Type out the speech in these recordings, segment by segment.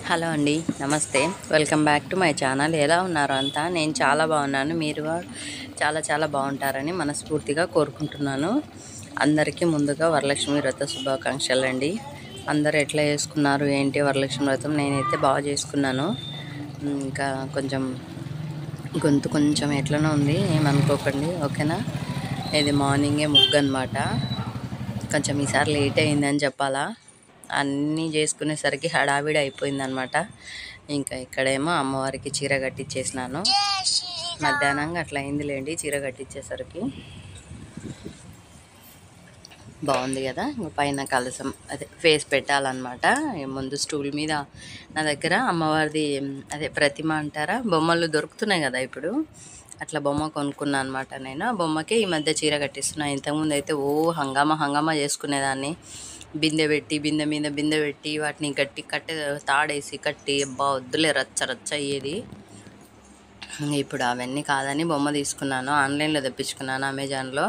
Hello అండి, నమస్తే. Welcome back to my channel. ఎలా ఉన్నారు అంతా? నేను చాలా బాగున్నాను. మీరు చాలా చాలా బాగుంటారని మనస్ఫూర్తిగా కోరుకుంటున్నాను. అందరికీ ముందుగా వరలక్ష్మి వ్రత శుభాకాంక్షలు అండి. అందరు ఎట్లా చేసుకున్నారు ఏంటి వరలక్ష్మి వ్రతం? నేనైతే బాగా చేసుకున్నాను. ఇంకా కొంచెం గొంతు కొంచెం ఎట్లనో ఉంది, ఏమనుకోకండి, ఓకేనా? ఇది మార్నింగే ముగ్గు అనమాట. కొంచెం ఈసారి లేట్ అయిందని చెప్పాలా. అన్నీ చేసుకునేసరికి హడావిడి అయిపోయిందనమాట. ఇంకా ఇక్కడేమో అమ్మవారికి చీర కట్టించేసినాను. మధ్యాహ్నంగా అట్లా అయిందిలేండి చీర కట్టించేసరికి. బాగుంది కదా. పైన కలసం అదే ఫేస్ పెట్టాలన్నమాట. ముందు స్టూల్ మీద నా దగ్గర అమ్మవారిది అదే ప్రతిమ అంటారా, బొమ్మలు దొరుకుతున్నాయి కదా ఇప్పుడు. అట్లా బొమ్మ కొనుక్కున్నాను అనమాట. నేను ఆ బొమ్మకే ఈ మధ్య చీర కట్టిస్తున్నాను. ఇంతకుముందు అయితే హంగామా చేసుకునేదాన్ని. బిందె మీద బిందె పెట్టి వాటిని గట్టి తాడేసి కట్టి వద్దులే రచ్చ రచ్చ అయ్యేది. ఇప్పుడు అవన్నీ కాదని బొమ్మ తీసుకున్నాను. ఆన్లైన్లో తెప్పించుకున్నాను, అమెజాన్లో.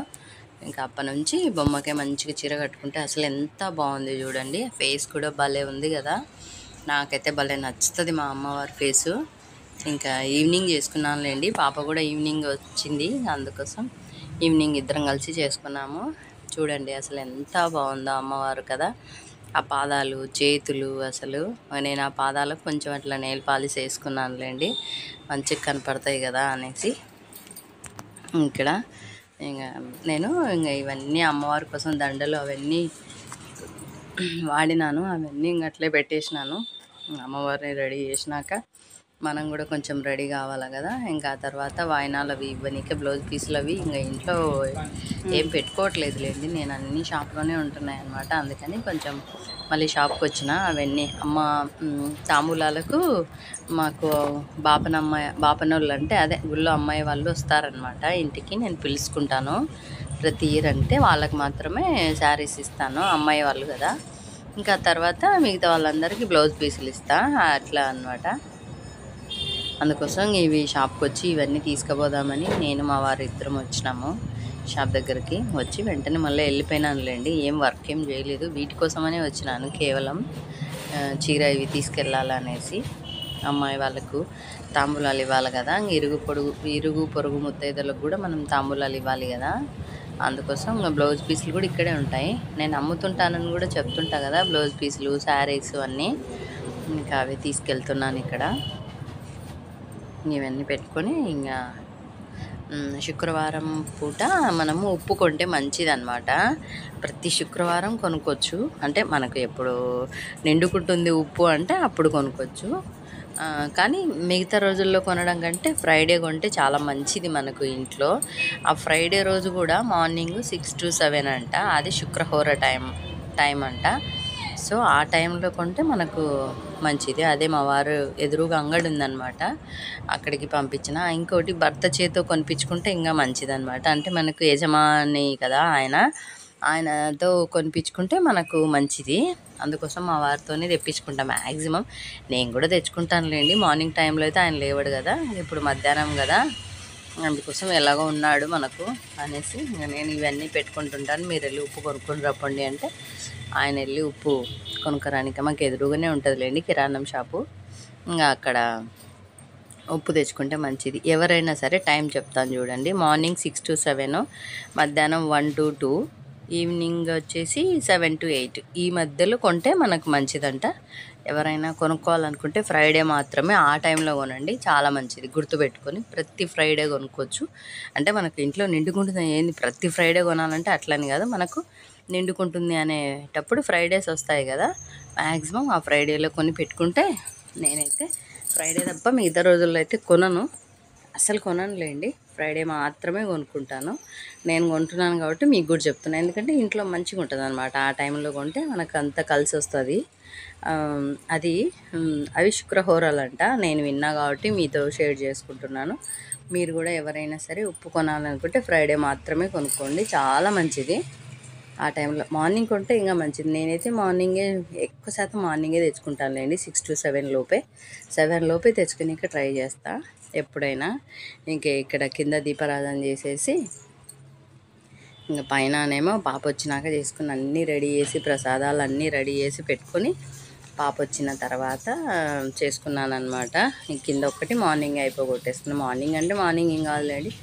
ఇంకా అప్పటి నుంచి బొమ్మకే మంచిగా చీర కట్టుకుంటే అసలు ఎంత బాగుంది చూడండి. ఫేస్ కూడా భలే ఉంది కదా. నాకైతే భలే నచ్చుతుంది మా అమ్మవారి ఫేసు. ఇంకా ఈవినింగ్ చేసుకున్నానులేండి. పాప కూడా ఈవినింగ్ వచ్చింది, అందుకోసం ఈవినింగ్ ఇద్దరం కలిసి చేసుకున్నాము. చూడండి అసలు ఎంత బాగుందో అమ్మవారు కదా. ఆ పాదాలు, చేతులు, అసలు నేను ఆ పాదాలకు కొంచెం అట్లా నెయిల్ పాలిష్ వేసుకున్నానులేండి, మంచిగా కనపడతాయి కదా అనేసి. ఇక్కడ నేను ఇవన్నీ అమ్మవారి కోసం దండలు అవన్నీ వాడినాను. అవన్నీ అట్లే పెట్టేసినాను. అమ్మవారిని రెడీ చేసినాక మనం కూడా కొంచెం రెడీ కావాలి కదా. ఇంకా ఆ తర్వాత వాయినాలు అవి ఇవ్వనీకే బ్లౌజ్ పీసులు అవి ఇంకా ఇంట్లో ఏం పెట్టుకోవట్లేదులేండి. నేను అన్నీ షాప్లోనే ఉంటున్నాయి అన్నమాట. అందుకని కొంచెం మళ్ళీ షాప్కి వచ్చిన అవన్నీ అమ్మ తాంబూలాలకు మాకు బాపనోళ్ళు అంటే అదే గుళ్ళో అమ్మాయి వాళ్ళు వస్తారనమాట ఇంటికి. నేను పిలుచుకుంటాను ప్రతి ఇయర్. అంటే వాళ్ళకి మాత్రమే శారీస్ ఇస్తాను, అమ్మాయి వాళ్ళు కదా. ఇంకా తర్వాత మిగతా వాళ్ళందరికీ బ్లౌజ్ పీసులు ఇస్తా అట్లా అనమాట. అందుకోసం ఇవి షాప్కి వచ్చి ఇవన్నీ తీసుకుపోదామని నేను మా వారు ఇద్దరం వచ్చినాము. షాప్ దగ్గరికి వచ్చి వెంటనే మళ్ళీ వెళ్ళిపోయినానులేండి. ఏం వర్క్ ఏం చేయలేదు, వీటి కోసమనే వచ్చినాను. కేవలం చీర ఇవి తీసుకెళ్ళాలనేసి. అమ్మాయి వాళ్ళకు తాంబూలాలు ఇవ్వాలి కదా. ఇరుగు పొరుగు ముత్తైదులకు కూడా మనం తాంబూలాలు ఇవ్వాలి కదా. అందుకోసం బ్లౌజ్ పీసులు కూడా ఇక్కడే ఉంటాయి. నేను అమ్ముతుంటానని కూడా చెప్తుంటా కదా, బ్లౌజ్ పీసులు, శారీస్ అన్నీ. ఇంకా అవి తీసుకెళ్తున్నాను ఇక్కడ. ఇవన్నీ పెట్టుకొని ఇంకా శుక్రవారం పూట మనము ఉప్పు కొంటే మంచిదన్నమాట. ప్రతి శుక్రవారం కొనుక్కోవచ్చు. అంటే మనకు ఎప్పుడు నిండుకుంటుంది ఉప్పు అంటే అప్పుడు కొనుక్కోవచ్చు. కానీ మిగతా రోజుల్లో కొనడం కంటే ఫ్రైడే కొంటే చాలా మంచిది మనకు ఇంట్లో. ఆ ఫ్రైడే రోజు కూడా మార్నింగ్ 6 to 7 అంట, అది శుక్రహోర టైం అంట. సో ఆ టైంలో కొంటే మనకు మంచిది. అదే మా వారు ఎదురుగా అంగడి ఉందన్నమాట, అక్కడికి పంపించిన. ఇంకోటి భర్త చేతో కొనిపించుకుంటే ఇంకా మంచిదన్నమాట. అంటే మనకు యజమాని కదా ఆయనతో కొనిపించుకుంటే మనకు మంచిది. అందుకోసం మా వారితోనే తెప్పించుకుంటాం మ్యాక్సిమం. నేను కూడా తెచ్చుకుంటానులేండి. మార్నింగ్ టైంలో అయితే ఆయన లేవడు కదా, ఇప్పుడు మధ్యాహ్నం కదా, అందుకోసం ఎలాగో ఉన్నాడు మనకు అనేసి ఇంకా నేను ఇవన్నీ పెట్టుకుంటుంటాను. మీరు వెళ్ళి ఉప్పు కొనుక్కొని రప్పండి అంటే ఆయన వెళ్ళి ఉప్పు కొనుక్కరానికి మాకు ఎదురుగానే ఉంటుందిలేండి కిరాణం షాపు. ఇంకా అక్కడ ఉప్పు తెచ్చుకుంటే మంచిది. ఎవరైనా సరే టైం చెప్తాను చూడండి. మార్నింగ్ 6 to 7, మధ్యాహ్నం 1 to 2, ఈవినింగ్ వచ్చేసి 7 to 8 ఈ మధ్యలో కొంటే మనకు మంచిదంట. ఎవరైనా కొనుక్కోవాలనుకుంటే ఫ్రైడే మాత్రమే ఆ టైంలో కొనండి, చాలా మంచిది. గుర్తుపెట్టుకొని ప్రతి ఫ్రైడే కొనుక్కోవచ్చు. అంటే మనకు ఇంట్లో నిండుకుంటుంది ఏంది ప్రతి ఫ్రైడే కొనాలంటే అట్లని కాదు, మనకు నిండుకుంటుంది అనేటప్పుడు ఫ్రైడేస్ వస్తాయి కదా, మ్యాక్సిమం ఆ ఫ్రైడేలో కొని పెట్టుకుంటే. నేనైతే ఫ్రైడే తప్ప మిగతా రోజుల్లో అయితే అసలు కొననులేండి. ఫ్రైడే మాత్రమే కొనుక్కుంటాను. నేను కొంటున్నాను కాబట్టి మీకు కూడా చెప్తున్నాను, ఎందుకంటే ఇంట్లో మంచిగా ఉంటుంది అనమాట. ఆ టైంలో కొంటే మనకు అంతా కలిసి వస్తుంది. అవి శుక్రహోరాలంట, నేను విన్నా కాబట్టి మీతో షేర్ చేసుకుంటున్నాను. మీరు కూడా ఎవరైనా సరే ఉప్పు కొనాలనుకుంటే ఫ్రైడే మాత్రమే కొనుక్కోండి, చాలా మంచిది. ఆ టైంలో మార్నింగ్ కొంటే ఇంకా మంచిది. నేనైతే ఎక్కువ శాతం మార్నింగే తెచ్చుకుంటానులేండి. 6 to 7 లోపే, 7 లోపే తెచ్చుకునేకి ట్రై చేస్తా ఎప్పుడైనా. ఇక్కడ కింద దీపారాధన చేసేసి ఇంకా పైననేమో పాప వచ్చినాక చేసుకుని అన్నీ రెడీ చేసి ప్రసాదాలు అన్నీ రెడీ చేసి పెట్టుకొని పాప వచ్చిన తర్వాత చేసుకున్నాను అనమాట. కింద ఒక్కటి మార్నింగ్ అయిపోగొట్టేసుకున్నాను. మార్నింగ్ అంటే మార్నింగ్ ఏం కాదులేండి,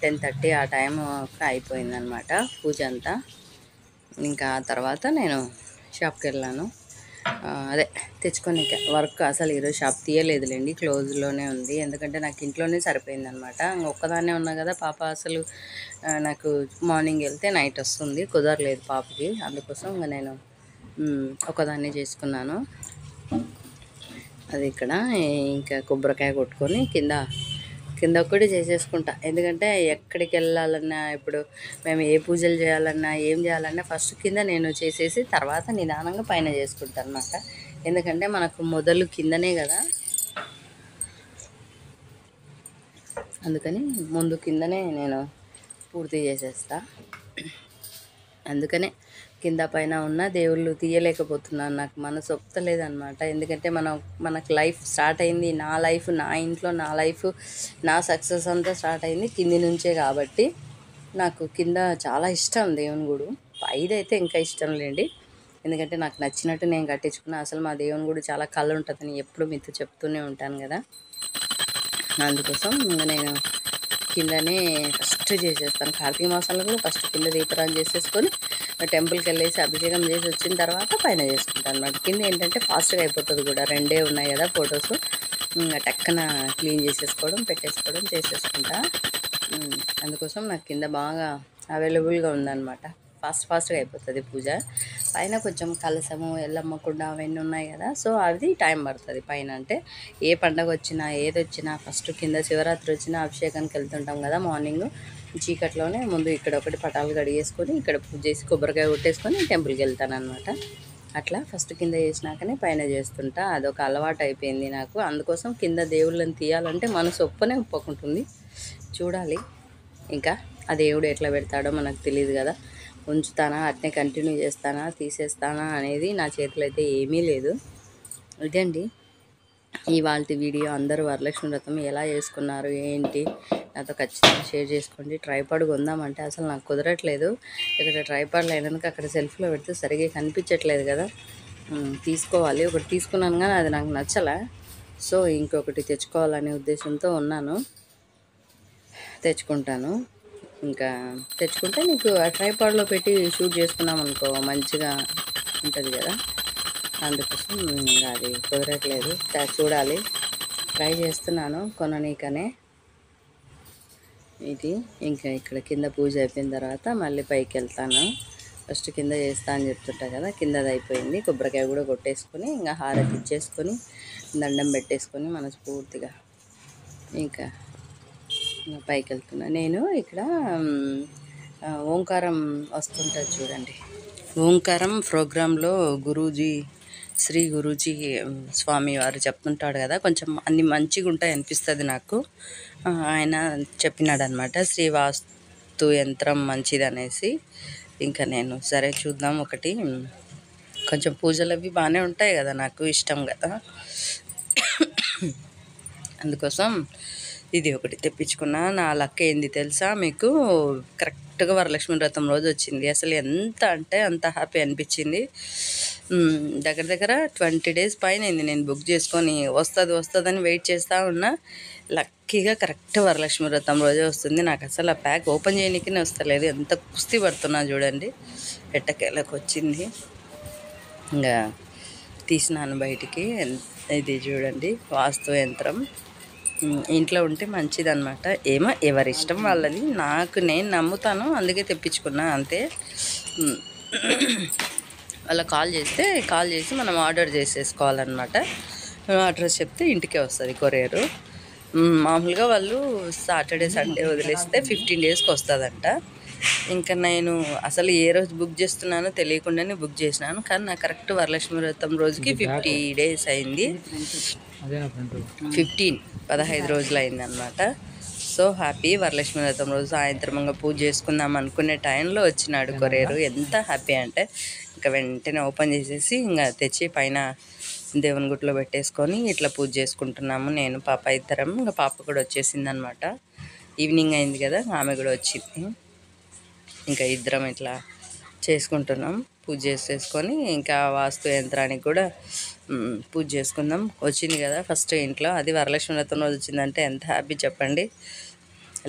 10:30 ఆ టైం అయిపోయిందనమాట పూజ అంతా. ఇంకా ఆ తర్వాత నేను షాప్కి వెళ్ళాను. అదే తెచ్చుకొని వర్క్ అసలు ఈరోజు షాప్ తీయలేదులేండి, క్లోజ్లోనే ఉంది. ఎందుకంటే నాకు ఇంట్లోనే సరిపోయిందనమాట. ఒక్కదాన్నే ఉన్నా కదా, పాప అసలు నాకు మార్నింగ్ వెళ్తే నైట్ వస్తుంది, కుదరలేదు పాపకి. అందుకోసం ఇంకా నేను ఒకదాన్ని చేసుకున్నాను. అది ఇక్కడ ఇంకా కొబ్బరికాయ కొట్టుకొని కింద ఒక్కటి చేసేసుకుంటా. ఎందుకంటే ఎక్కడికి వెళ్ళాలన్నా, ఇప్పుడు మేము ఏ పూజలు చేయాలన్నా, ఏం చేయాలన్నా ఫస్ట్ కింద నేను చేసేసి తర్వాత నిదానంగా పైన చేసుకుంటాను అన్నమాట. ఎందుకంటే మనకు మొదలు కిందనే కదా, అందుకని ముందు కిందనే నేను పూర్తి చేసేస్తా. అందుకనే కింద పైన ఉన్న దేవుళ్ళు తీయలేకపోతున్నాను, నాకు మనసు ఒప్పుతలేదన్నమాట. ఎందుకంటే మనకు లైఫ్ స్టార్ట్ అయింది, నా లైఫ్, నా ఇంట్లో నా లైఫ్, నా సక్సెస్ అంతా స్టార్ట్ అయింది కింది నుంచే. కాబట్టి నాకు కింద చాలా ఇష్టం దేవుని గుడి. పైదైతే ఇంకా ఇష్టం లేండి, ఎందుకంటే నాకు నచ్చినట్టు నేను కట్టించుకున్నా. అసలు మా దేవుని గుడి చాలా కళ్ళు ఉంటుందని ఎప్పుడు మీతో చెప్తూనే ఉంటాను కదా. అందుకోసం ఇంకా నేను కిందనే ఫస్ట్ చేసేస్తాను. కార్తీక మాసంలో కూడా ఫస్ట్ కింద దీపారాధన చేసేసుకొని టెంపుల్కి వెళ్ళేసి అభిషేకం చేసి వచ్చిన తర్వాత పైన చేసుకుంటాను అన్నమాట. కింద ఏంటంటే ఫాస్ట్గా అయిపోతుంది కూడా, 2 ఉన్నాయి కదా ఫొటోస్, టక్కన క్లీన్ చేసేసుకోవడం, పెట్టేసుకోవడం చేసేసుకుంటా. అందుకోసం నాకు కింద బాగా అవైలబుల్గా ఉందన్నమాట. ఫాస్ట్గా అయిపోతుంది పూజ. పైన కొంచెం కలసము, ఎల్లమ్మ కుండ అవన్నీ ఉన్నాయి కదా, సో అది టైం పడుతుంది. పైన అంటే ఏ పండగ వచ్చినా ఏది వచ్చినా ఫస్ట్ కింద శివరాత్రి వచ్చినా అభిషేకానికి వెళ్తుంటాం కదా, మార్నింగ్ చీకట్లోనే ముందు ఇక్కడ ఒకటి పటాలు కడిగేసుకొని ఇక్కడ పూజ చేసి కొబ్బరికాయ కొట్టేసుకొని టెంపుల్కి వెళ్తాను అనమాట. అట్లా ఫస్ట్ కింద చేసినాకనే పైన చేస్తుంటా. అదొక అలవాటు అయిపోయింది నాకు. అందుకోసం కింద దేవుళ్ళని తీయాలంటే మనసు ఒప్పుకుంటుంది. చూడాలి ఇంకా ఆ దేవుడు ఎట్లా పెడతాడో మనకు తెలియదు కదా. ఉంచుతానా, అట్నే కంటిన్యూ చేస్తానా, తీసేస్తానా అనేది నా చేతిలో అయితే ఏమీ లేదు. ఇదండి ఇవాళ వీడియో. అందరూ వరలక్ష్మి వ్రతం ఎలా చేసుకున్నారు ఏంటి నాతో ఖచ్చితంగా షేర్ చేసుకోండి. ట్రైపాడ్ కొందామంటే అసలు నాకు కుదరట్లేదు. ఇక్కడ ట్రైపాడ్లో అయినందుకు అక్కడ సెల్ఫ్లో పెడితే సరిగ్గా కనిపించట్లేదు కదా. తీసుకోవాలి, ఒకటి తీసుకున్నాను కానీ అది నాకు నచ్చలే. సో ఇంకొకటి తెచ్చుకోవాలనే ఉద్దేశంతో ఉన్నాను, తెచ్చుకుంటాను. ఇంకా తెచ్చుకుంటే నీకు ఆ ట్రైపాడ్లో పెట్టి షూట్ చేసుకున్నాం అనుకో మంచిగా ఉంటుంది కదా. అందుకోసం ఇంకా అది కుదరట్లేదు, చూడాలి, ట్రై చేస్తున్నాను కొననీకనే. ఇది ఇంకా ఇక్కడ కింద పూజ అయిపోయిన తర్వాత మళ్ళీ పైకి వెళ్తాను. ఫస్ట్ కింద చేస్తా అని చెప్తుంటా కదా, కిందది అయిపోయింది. కొబ్బరికాయ కూడా కొట్టేసుకొని ఇంకా హారతి ఇచ్చేసుకొని దండం పెట్టేసుకొని మనస్ఫూర్తిగా ఇంకా పైకి వెళ్తున్నా. నేను ఇక్కడ ఓంకారం వస్తుంటుంది చూడండి. ఓంకారం ప్రోగ్రాంలో శ్రీ గురూజీ స్వామి వారు చెప్తుంటాడు కదా, కొంచెం అన్ని మంచిగా ఉంటాయి అనిపిస్తుంది నాకు. ఆయన చెప్పినాడు అనమాట, శ్రీవాస్తు యంత్రం మంచిది అనేసి. ఇంకా నేను సరే చూద్దాం, ఒకటి కొంచెం పూజలు అవి బాగానే ఉంటాయి కదా, నాకు ఇష్టం కదా. అందుకోసం ఇది ఒకటి తెప్పించుకున్నా. నా లక్ ఏంది తెలుసా మీకు, కరెక్ట్గా వరలక్ష్మి వ్రతం రోజు వచ్చింది. అసలు ఎంత అంటే అంత హ్యాపీ అనిపించింది. దగ్గర 20 days పైన అయింది నేను బుక్ చేసుకొని. వస్తుందని వెయిట్ చేస్తూ ఉన్నా. లక్కీగా కరెక్ట్ వరలక్ష్మి వ్రతం రోజే వస్తుంది. నాకు అసలు ఆ ప్యాక్ ఓపెన్ చేయడానికే వస్తలేదు, ఎంత కుస్తీ పడుతున్నా చూడండి. ఎట్టకేలకు వచ్చింది, ఇంకా తీసినాను బయటికి. ఇది చూడండి, వాస్తు యంత్రం ఇంట్లో ఉంటే మంచిదన్నమాట. ఏమో ఎవరి ఇష్టం వాళ్ళది, నేను నమ్ముతాను అందుకే తెప్పించుకున్నా అంతే. వాళ్ళకి కాల్ చేసి మనం ఆర్డర్ చేసేసుకోవాలన్నమాట. అడ్రస్ చెప్తే ఇంటికే వస్తుంది కొరియరు. మామూలుగా వాళ్ళు సాటర్డే సండే వదిలేస్తే 15 daysకి వస్తుందంట. ఇంకా నేను అసలు ఏ రోజు బుక్ చేస్తున్నానో తెలియకుండానే బుక్ చేసినాను, కానీ నాకు కరెక్ట్ వరలక్ష్మి వ్రతం రోజుకి 50 days అయింది. 15 రోజులు అయిందనమాట. So happy. వరలక్ష్మి వ్రతం రోజు సాయంత్రంగా పూజ చేసుకుందాం అనుకునే టైంలో వచ్చినాడు కొరియరు. ఎంత హ్యాపీ అంటే ఇంకా వెంటనే ఓపెన్ చేసేసి ఇంకా తెచ్చి పైన దేవుని గుట్లో పెట్టేసుకొని ఇట్లా పూజ చేసుకుంటున్నాము, నేను పాప ఇద్దరం. ఇంకా పాప కూడా వచ్చేసింది అనమాట. ఈవినింగ్ అయింది కదా, ఆమె కూడా వచ్చింది. ఇంకా ఇద్దరం ఇట్లా చేసుకుంటున్నాం. పూజ చేసేసుకొని ఇంకా వాస్తు యంత్రానికి కూడా పూజ చేసుకుందాం. వచ్చింది కదా ఫస్ట్ ఇంట్లో, అది వరలక్ష్మి వ్రతం రోజు వచ్చిందంటే ఎంత హ్యాపీ చెప్పండి.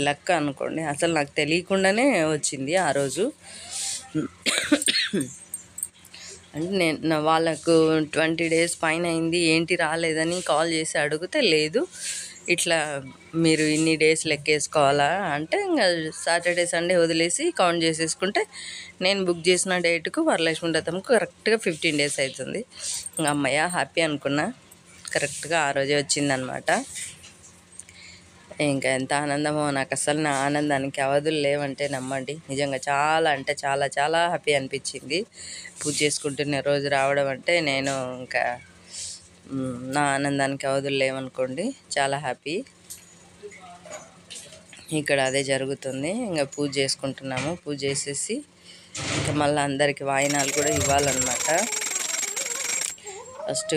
లక్ అనుకోండి, అసలు నాకు తెలియకుండానే వచ్చింది ఆ రోజు. అంటే నేను వాళ్ళకు 20 days పైన అయింది, ఏంటి రాలేదని కాల్ చేసి అడిగితే లేదు ఇట్లా మీరు ఇన్ని డేస్ లెక్కేసుకోవాలా అంటే, ఇంకా సాటర్డే సండే వదిలేసి కౌంట్ చేసేసుకుంటే నేను బుక్ చేసిన డేట్కు వరలక్ష్మి వ్రతంకు కరెక్ట్గా 15 days అవుతుంది. ఇంకా అమ్మయ్య హ్యాపీ అనుకున్నా, కరెక్ట్గా ఆ రోజే వచ్చిందనమాట. ఇంకా ఎంత ఆనందమో, నాకు అసలు నా ఆనందానికి అవధులు లేవంటే నమ్మండి. నిజంగా చాలా అంటే చాలా చాలా హ్యాపీ అనిపించింది పూజ చేసుకుంటున్న రోజు రావడం అంటే. నేను ఇంకా నా ఆనందానికి అవధులు లేవనుకోండి, చాలా హ్యాపీ. ఇక్కడ అదే జరుగుతుంది. ఇంకా పూజ చేసుకుంటున్నాము. పూజ చేసేసి ఇంకా మళ్ళీ అందరికి వాయినాలు కూడా ఇవ్వాలన్నమాట. ఫస్ట్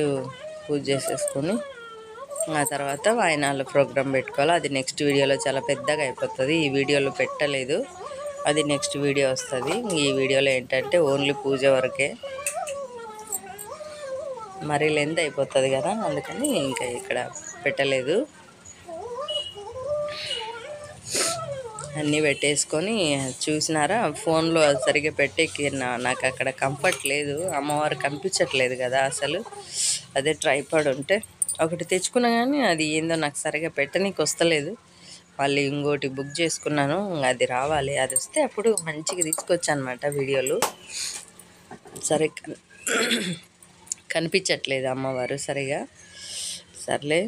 పూజ చేసేసుకొని ఆ తర్వాత వాయినాలు ప్రోగ్రాం పెట్టుకోవాలి. అది నెక్స్ట్ వీడియోలో చాలా పెద్దగా అయిపోతుంది, ఈ వీడియోలో పెట్టలేదు, అది నెక్స్ట్ వీడియో వస్తుంది. ఈ వీడియోలో ఏంటంటే ఓన్లీ పూజ వరకే, మరీ లెంత్ అయిపోతుంది కదా, అందుకని ఇంకా ఇక్కడ పెట్టలేదు. అన్నీ పెట్టేసుకొని చూసినారా, ఫోన్లో సరిగ్గా పెట్టేకి నాకు అక్కడ కంఫర్ట్ లేదు, అమ్మవారు కనిపించట్లేదు కదా అసలు. అదే ట్రైపాడ్ ఉంటే ఒకటి తెచ్చుకున్నా కానీ అది ఏందో నాకు సరిగ్గా పెట్టనీకి వస్తలేదు. మళ్ళీ ఇంకోటి బుక్ చేసుకున్నాను, అది రావాలి, అది వస్తే అప్పుడు మంచిగా తీసుకొచ్చా అనమాట వీడియోలు. సరే కనిపించట్లేదు అమ్మవారు సరిగా. సర్లే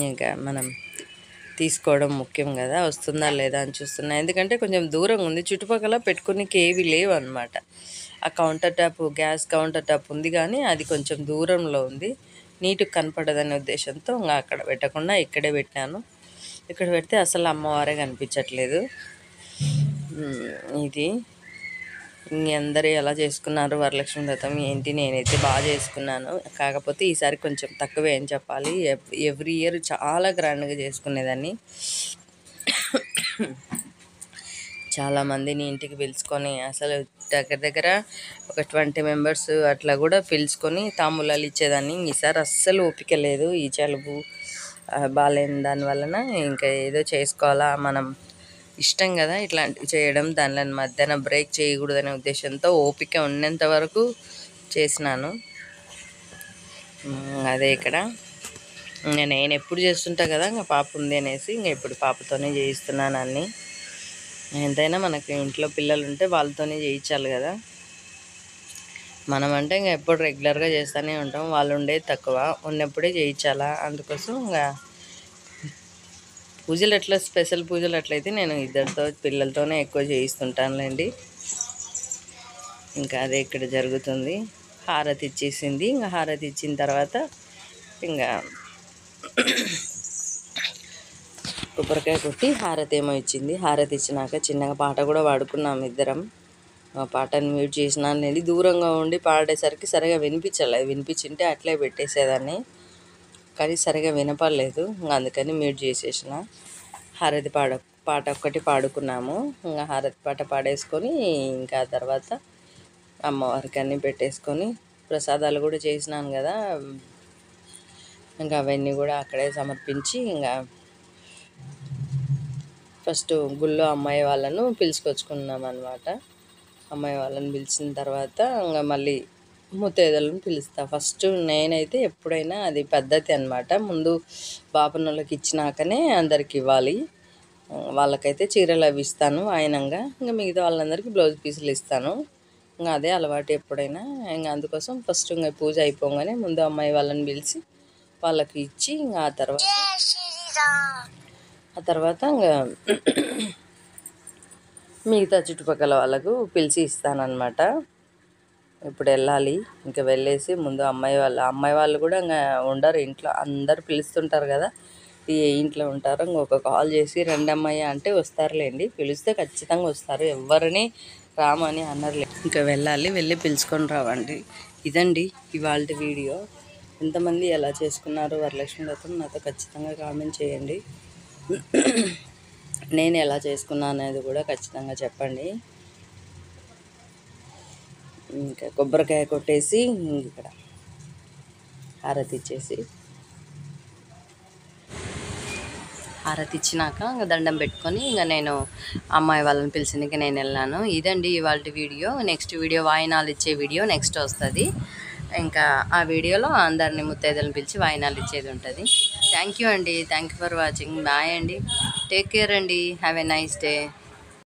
ఇంకా మనం తీసుకోవడం ముఖ్యం కదా, వస్తుందా లేదా అని చూస్తున్నా. ఎందుకంటే కొంచెం దూరంగా ఉంది, చుట్టుపక్కల పెట్టుకునేకి ఏవి లేవు అనమాట. ఆ counter top, gas counter top ఉంది కానీ అది కొంచెం దూరంలో ఉంది, నీట్గా కనపడదనే ఉద్దేశంతో ఇంకా అక్కడ పెట్టకుండా ఇక్కడే పెట్టాను. ఇక్కడ పెడితే అసలు అమ్మవారే కనిపించట్లేదు. ఇది అందరూ ఎలా చేసుకున్నారు వరలక్ష్మి వ్రతం ఏంటి? నేనైతే బాగా చేసుకున్నాను, కాకపోతే ఈసారి కొంచెం తక్కువే అని చెప్పాలి. ఎవ్రీ ఇయర్ చాలా గ్రాండ్గా చేసుకునేదాన్ని. చాలామందిని ఇంటికి పిలుచుకొని అసలు దగ్గర దగ్గర ఒక 20 members అట్లా కూడా పిలుచుకొని తాంబూలాలు ఇచ్చేదాన్ని. ఈసారి అస్సలు ఓపిక లేదు, ఈ జలుబు బాగాలేని దానివలన ఇంకా ఏదో చేసుకోవాలా, మనం ఇష్టం కదా ఇట్లాంటివి చేయడం, దానిలో మధ్యాహ్నం బ్రేక్ చేయకూడదనే ఉద్దేశంతో ఓపిక ఉన్నంత వరకు చేసినాను. అదే ఇక్కడ నేను ఎప్పుడు చేస్తుంటా కదా, ఇంకా పాప ఉంది అనేసి ఇంకా ఇప్పుడు పాపతోనే చేయిస్తున్నాను అన్నీ. ఎంతైనా మనకి ఇంట్లో పిల్లలు ఉంటే వాళ్ళతోనే చేయించాలి కదా. మనం అంటే ఇంకా ఎప్పుడు రెగ్యులర్గా చేస్తూనే ఉంటాం, వాళ్ళు ఉండేది తక్కువ, ఉన్నప్పుడే చేయించాలా. అందుకోసం ఇంకా పూజలు ఎట్లా స్పెషల్ పూజలు అట్లయితే నేను ఇద్దరితో పిల్లలతోనే ఎక్కువ చేయిస్తుంటానులేండి. ఇంకా అదే ఇక్కడ జరుగుతుంది. హారతి ఇచ్చేసింది, ఇంకా హారతి ఇచ్చిన తర్వాత ఇంకా కొబ్బరికాయ కొట్టి హారతి ఏమో ఇచ్చింది. హారతి ఇచ్చినాక చిన్నగా పాట కూడా పాడుకున్నాం ఇద్దరం. ఆ పాటను మ్యూట్ చేసినాను, నేను దూరంగా ఉండి పాడేసరికి సరిగా వినిపించలేదు. వినిపించింటే అట్లే పెట్టేసేదాన్ని, కానీ సరిగా వినపడలేదు, అందుకని మ్యూట్ చేసేసిన. హారతి పాట ఒక్కటి పాడుకున్నాము. ఇంకా హారతి పాట పాడేసుకొని ఇంకా తర్వాత అమ్మవారికి అన్నీ పెట్టేసుకొని ప్రసాదాలు కూడా చేసినాను కదా, ఇంకా అవన్నీ కూడా అక్కడే సమర్పించి ఇంకా ఫస్ట్ గుళ్ళో అమ్మాయి వాళ్ళను పిలుచుకొచ్చుకున్నాం అనమాట. అమ్మాయి వాళ్ళని పిలిచిన తర్వాత ఇంకా మళ్ళీ ముత్తైదులను పిలుస్తా. ఫస్ట్ నేనైతే ఎప్పుడైనా అది పద్ధతి అనమాట, ముందు బాపనోళ్ళకి ఇచ్చినాకనే అందరికి ఇవ్వాలి. వాళ్ళకైతే చీరలు అవి ఇస్తాను ఆయనంగా, ఇంకా మిగతా వాళ్ళందరికీ బ్లౌజ్ పీసులు ఇస్తాను. ఇంకా అదే అలవాటు ఎప్పుడైనా. ఇంకా అందుకోసం ఫస్ట్ ఇంకా పూజ అయిపోగానే ముందు అమ్మాయి వాళ్ళని పిలిచి వాళ్ళకి ఇచ్చి ఇంకా ఆ తర్వాత ఇంకా మిగతా చుట్టుపక్కల వాళ్ళకు పిలిచి ఇస్తానన్నమాట. ఇప్పుడు వెళ్ళాలి, ఇంకా వెళ్ళేసి ముందు అమ్మాయి వాళ్ళు కూడా ఇంకా ఉండరు ఇంట్లో, అందరు పిలుస్తుంటారు కదా, ఏ ఇంట్లో ఉంటారో ఇంకొక కాల్ చేసి రండి అమ్మాయి అంటే వస్తారులేండి, పిలిస్తే ఖచ్చితంగా వస్తారు, ఎవరిని రామని అనర్లే. ఇంకా వెళ్ళాలి, వెళ్ళి పిలుచుకొని రావండి. ఇదండి ఇవాళ వీడియో. ఎంతమంది ఎలా చేసుకున్నారు వరలక్ష్మి వ్రతం నాతో ఖచ్చితంగా కామెంట్ చేయండి. నేను ఎలా చేసుకున్నా అనేది కూడా ఖచ్చితంగా చెప్పండి. ఇంకా కొబ్బరికాయ కొట్టేసి ఇక్కడ హారతి ఇచ్చేసి హారతి ఇచ్చినాక ఇంకా దండం పెట్టుకొని ఇంకా నేను అమ్మాయి వాళ్ళని పిలిచింది నేను వెళ్ళాను. ఇదండి ఇవాళ వీడియో. నెక్స్ట్ వీడియో వాయినాలు ఇచ్చే వీడియో నెక్స్ట్ వస్తుంది. ఇంకా ఆ వీడియోలో అందరిని ముత్తైదులను పిలిచి వాయినాలు ఇచ్చేది ఉంటుంది. థ్యాంక్ యూ అండి. Thank you for watching. Bye అండి. టేక్ కేర్ అండి. Have a nice day.